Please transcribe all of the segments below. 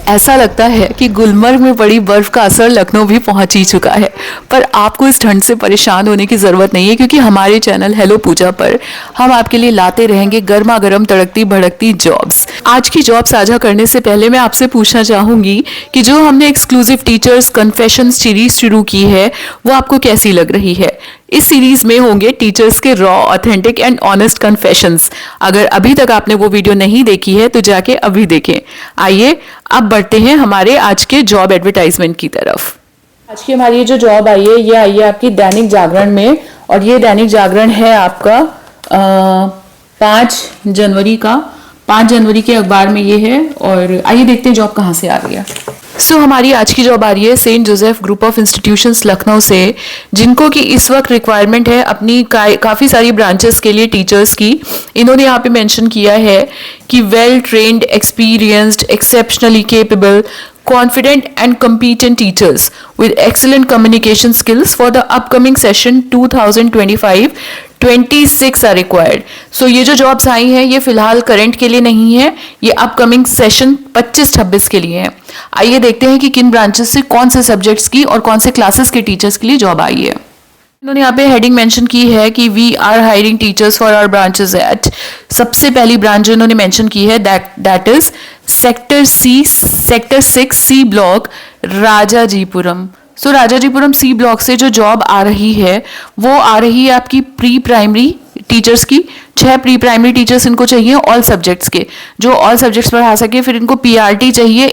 ऐसा लगता है कि गुलमर्ग में पड़ी बर्फ का असर लखनऊ भी पहुंच ही चुका है। पर आपको इस ठंड से परेशान होने की ज़रूरत नहीं है, क्योंकि हमारे चैनल हेलो पूजा पर हम आपके लिए लाते रहेंगे गर्मा गर्म तड़कती भड़कती जॉब्स। आज की जॉब साझा करने से पहले मैं आपसे पूछना चाहूँगी कि जो हमने एक्सक्लूसिव टीचर्स कन्फेशन सीरीज शुरू की है वो आपको कैसी लग रही है। इस सीरीज में होंगे टीचर्स के raw, authentic and honest confessions. अगर अभी तक आपने वो वीडियो नहीं देखी है तो जाके अभी देखें। आइए अब बढ़ते हैं हमारे आज के जॉब एडवर्टाइजमेंट की तरफ। आज की हमारी जो जॉब आई है ये आई है आपकी दैनिक जागरण में, और ये दैनिक जागरण है आपका 5 जनवरी का। 5 जनवरी के अखबार में ये है। और आइए देखते हैं जॉब कहाँ से आ रही है। हमारी आज की जॉब आ रही है saint Joseph group of institutions Lucknow से, जिनको कि इस वक्त रिक्वायरमेंट है अपनी काफ़ी सारी ब्रांचेस के लिए टीचर्स की। इन्होंने यहाँ पे मेंशन किया है कि well trained, experienced, exceptionally capable, confident and competent teachers with excellent communication skills for the upcoming session 2025-26 are required. So ये जो जॉब्स आई हैं ये फिलहाल करंट के लिए नहीं है, ये अपकमिंग सेशन 25-26 के लिए है। आइए देखते हैं कि किन ब्रांचेस से कौन से सब्जेक्ट्स की और कौन से क्लासेस के टीचर्स के लिए जॉब आई है। इन्होंने यहाँ पे हेडिंग मेंशन की है कि we are hiring teachers for our branches at. सबसे पहली ब्रांच जो इन्होंने मेंशन की है that is sector 6 C block Rajajipuram. Rajajipuram C block से जो जॉब आ रही है वो आ रही है आपकी प्री प्राइमरी टीचर्स की। 6 प्री प्राइमरी टीचर्स इनको चाहिए ऑल सब्जेक्ट्स के, जो ऑल सब्जेक्ट्स पढ़ा सके। फिर इनको पीआरटी चाहिए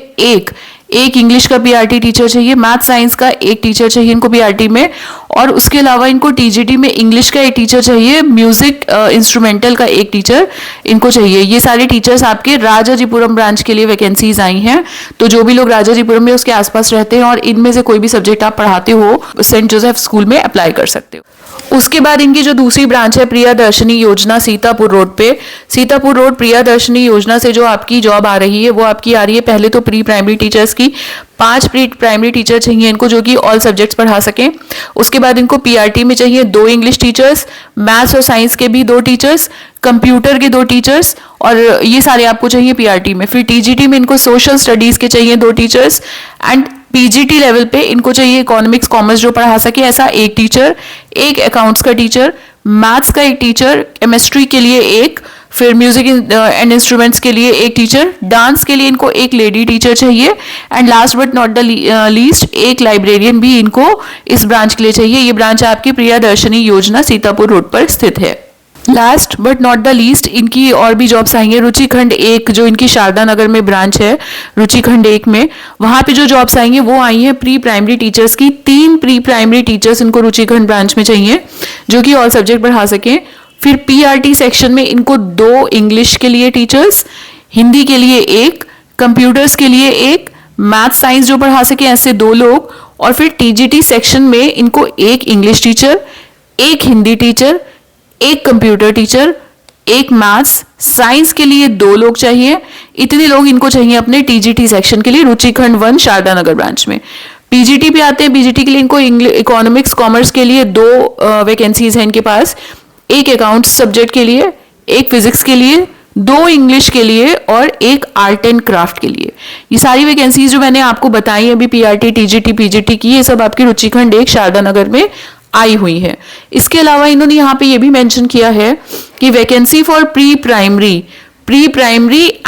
एक इंग्लिश का पीआरटी टीचर चाहिए, मैथ साइंस का एक टीचर चाहिए इनको पीआरटी में, और उसके अलावा इनको टीजीटी में इंग्लिश का एक टीचर चाहिए, म्यूजिक इंस्ट्रूमेंटल का एक टीचर इनको चाहिए। ये सारे टीचर्स आपके राजाजीपुरम ब्रांच के लिए वैकेंसीज आई हैं। तो जो भी लोग राजाजीपुरम में उसके आसपास रहते हैं और इनमें से कोई भी सब्जेक्ट आप पढ़ाते हो सेंट जोसेफ स्कूल में अप्लाई कर सकते हो। उसके बाद इनकी जो दूसरी ब्रांच है प्रियदर्शनी योजना सीतापुर रोड पे। सीतापुर रोड प्रियदर्शनी योजना से जो आपकी जॉब आ रही है वो आपकी आ रही है पहले तो प्री प्राइमरी टीचर्स की। 5 प्री प्राइमरी टीचर चाहिए इनको जो कि ऑल सब्जेक्ट्स पढ़ा सकें। उसके बाद इनको पीआरटी में चाहिए 2 इंग्लिश टीचर्स, मैथ्स और साइंस के भी 2 टीचर्स, कंप्यूटर के 2 टीचर्स, और ये सारे आपको चाहिए पीआरटी में। फिर टीजीटी में इनको सोशल स्टडीज के चाहिए 2 टीचर्स, एंड पीजीटी लेवल पे इनको चाहिए इकोनॉमिक्स कॉमर्स जो पढ़ा सके ऐसा एक टीचर, एक अकाउंट्स का टीचर, मैथ्स का एक टीचर, केमिस्ट्री के लिए एक, फिर म्यूजिक एंड इंस्ट्रूमेंट्स के लिए एक टीचर, डांस के लिए इनको एक लेडी टीचर चाहिए, and last but not the least एक लाइब्रेरियन भी इनको इस ब्रांच के लिए चाहिए। ये ब्रांच आपकी प्रियदर्शनी योजना सीतापुर रोड पर स्थित है। Last but not the least इनकी और भी जॉब्स आई हैं रुचिखंड 1 जो इनकी शारदा नगर में ब्रांच है। रुचिखंड 1 में वहां पे जो जॉब्स आई हैं वो आई हैं प्री प्राइमरी टीचर्स की। 3 प्री प्राइमरी टीचर्स इनको रुचिखंड ब्रांच में चाहिए जो कि ऑल सब्जेक्ट पढ़ा सकें। फिर पीआरटी सेक्शन में इनको 2 इंग्लिश के लिए टीचर्स, हिंदी के लिए 1, कंप्यूटर्स के लिए 1, मैथ साइंस जो पढ़ा सके ऐसे 2 लोग, और फिर टीजीटी सेक्शन में इनको 1 English teacher, 1 Hindi teacher, 1 computer teacher, 1 maths science के लिए 2 लोग चाहिए। इतने लोग इनको चाहिए अपने टीजीटी सेक्शन के लिए रुचिखंड 1 शारदा नगर ब्रांच में। पीजीटी पे आते हैं। पीजीटी के लिए इनको इकोनॉमिक्स कॉमर्स के लिए 2 वैकेंसीज हैं इनके पास, 1 अकाउंट्स सब्जेक्ट के लिए, 1 फिजिक्स के लिए, 2 इंग्लिश के लिए और 1 आर्ट एंड क्राफ्ट के लिए। ये सारी वैकेंसीज जो मैंने आपको बताई अभी पीआरटी, टीजीटी, पीजीटी की, ये सब आपकी रुचिखंड 1 शारदा नगर में आई हुई है। इसके अलावा इन्होंने यहाँ पे ये भी मेंशन किया है कि vacancy for pre primary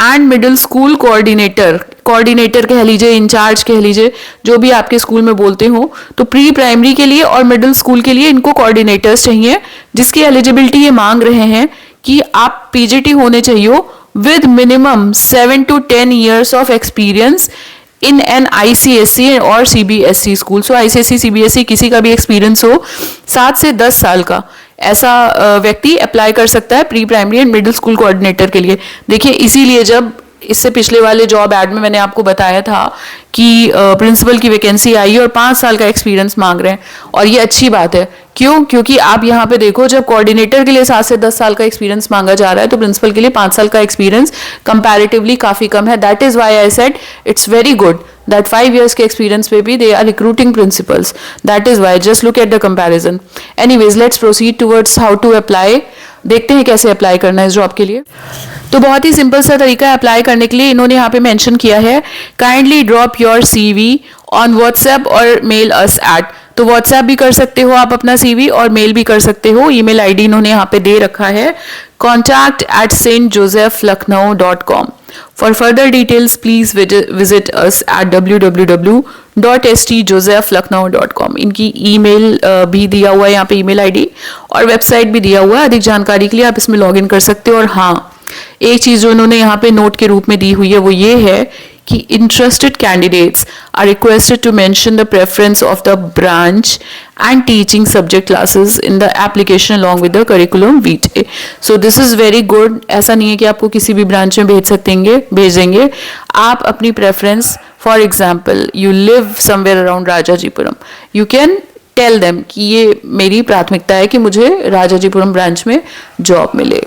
and middle school coordinator कह लीजिए, इंचार्ज कह लीजिए, जो भी आपके स्कूल में बोलते हो। तो प्री प्राइमरी के लिए और मिडिल स्कूल के लिए इनको कोऑर्डिनेटर्स चाहिए, जिसकी एलिजिबिलिटी ये मांग रहे हैं कि आप पीजीटी होने चाहिए with minimum 7 to 10 years of experience in an ICSE और सीबीएसई स्कूल। सो आईसीएसई सीबीएसई किसी का भी एक्सपीरियंस हो 7 से 10 साल का, ऐसा व्यक्ति अप्लाई कर सकता है pre primary and middle school coordinator के लिए। देखिए इसीलिए जब इससे पिछले वाले जॉब ऐड में मैंने आपको बताया था कि प्रिंसिपल की वैकेंसी आई और 5 साल का एक्सपीरियंस मांग रहे हैं, और ये अच्छी बात है। क्यों? क्योंकि आप यहाँ पे देखो जब कोऑर्डिनेटर के लिए 7 से 10 साल का एक्सपीरियंस मांगा जा रहा है तो प्रिंसिपल के लिए 5 साल का एक्सपीरियंस कंपैरेटिवली काफी कम है। That is why I said it's very good that 5 years के experience पे भी they are recruiting principals. That is why just look at the comparison. Anyways, let's proceed towards how to apply. देखते हैं कैसे apply करना है इस job के लिए। तो बहुत ही सिंपल सा तरीका है अप्लाई करने के लिए। इन्होंने यहाँ पे मेंशन किया है kindly drop your CV on WhatsApp और मेल अस एट। तो व्हाट्सएप भी कर सकते हो आप अपना सीवी और मेल भी कर सकते हो। ईमेल आईडी इन्होंने यहाँ पे दे रखा है contact@stjosephlucknow.com। For further details, please visit us at www.stjosephlucknow.com। इनकी ईमेल भी दिया हुआ है यहाँ पे, ईमेल आईडी और वेबसाइट भी दिया हुआ है। अधिक जानकारी के लिए आप इसमें लॉगिन कर सकते हो। और हाँ, एक चीज जो इन्होंने यहाँ पे नोट के रूप में दी हुई है वो ये है कि interested candidates are requested to mention the preference of the branch and teaching subject classes in the application along with the curriculum vitae. So this is very good. ऐसा नहीं है कि आपको किसी भी ब्रांच में भेजेंगे। आप अपनी preference, for example, you live somewhere around Rajajipuram, you can tell them कि ये मेरी प्राथमिकता है कि मुझे राजाजीपुरम ब्रांच में जॉब मिले।